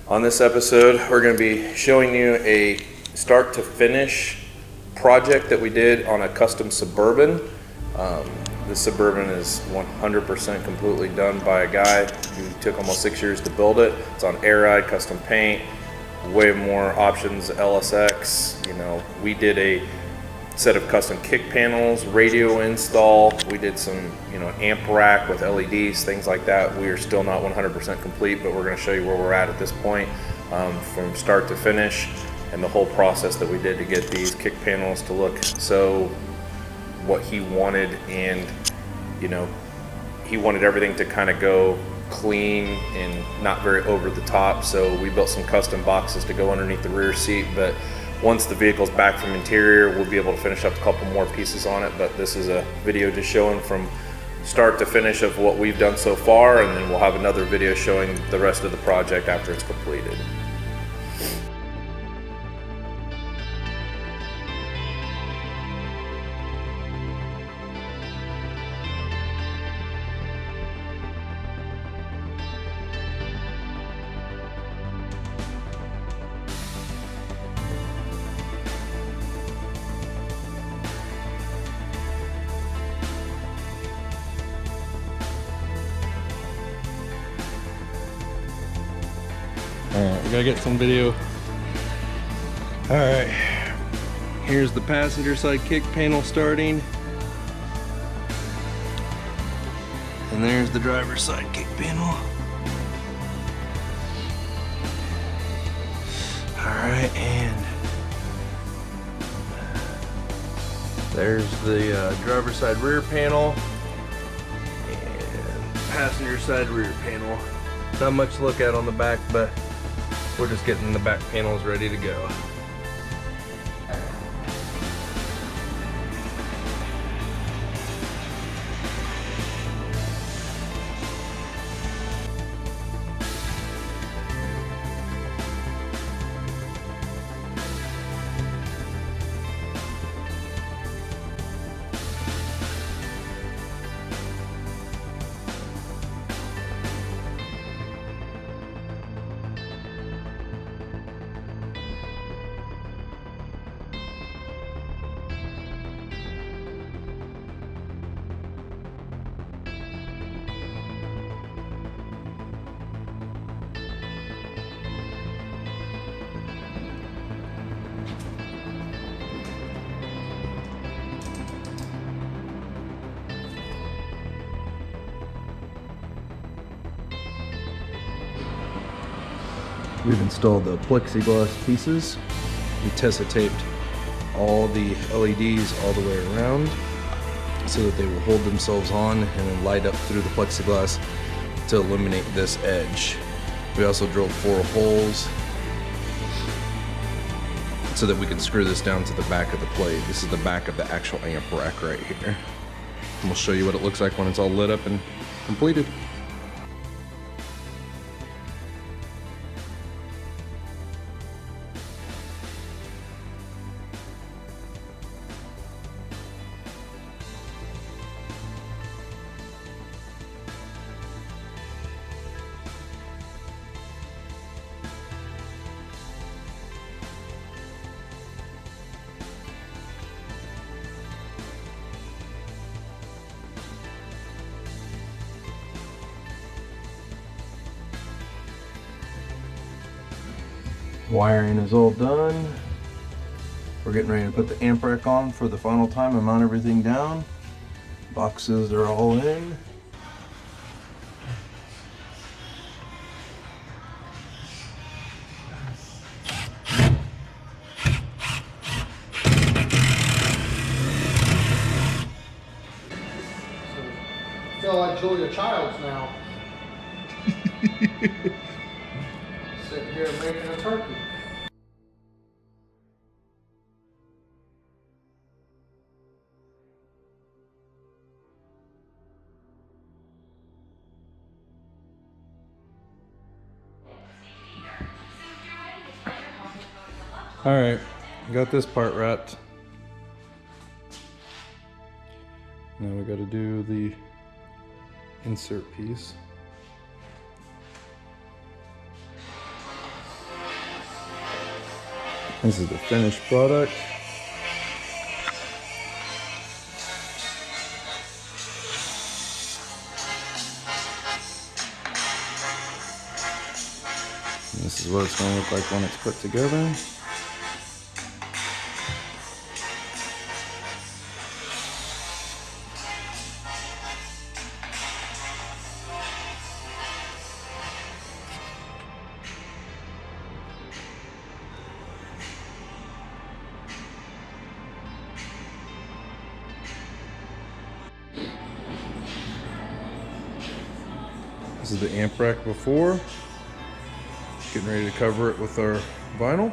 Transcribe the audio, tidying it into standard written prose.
On this episode, we're going to be showing you a start to finish project that we did on a custom Suburban. This Suburban is 100% completely done by a guy who took almost 6 years to build it. It's on air ride, custom paint, way more options, LSX. You know, we did a set of custom kick panels, radio install. We did some, amp rack with LEDs, things like that. We are still not 100% complete, but we're going to show you where we're at this point, from start to finish, and the whole process that we did to get these kick panels to look so what he wanted. And he wanted everything to kind of go clean and not very over the top, so we built some custom boxes to go underneath the rear seat. But once the vehicle's back from interior, we'll be able to finish up a couple more pieces on it. But this is a video just showing from start to finish of what we've done so far, and then we'll have another video showing the rest of the project after it's completed. Alright, we gotta get some video. Alright, here's the passenger side kick panel starting. And there's the driver's side kick panel. Alright, and there's the driver's side rear panel and passenger side rear panel. Not much to look at on the back, but we're just getting the back panels ready to go. We've installed the plexiglass pieces. We Tessa taped all the LEDs all the way around so that they will hold themselves on and then light up through the plexiglass to eliminate this edge. We also drilled 4 holes so that we can screw this down to the back of the plate. This is the back of the actual amp rack right here. And we'll show you what it looks like when it's all lit up and completed. Wiring is all done. We're getting ready to put the amp rack on for the final time and mount everything down. Boxes are all in. I feel like Julia Childs now. Sitting here making a turkey. All right, got this part wrapped. Now we got to do the insert piece. This is the finished product. And this is what it's going to look like when it's put together. This is the amp rack before. Getting ready to cover it with our vinyl.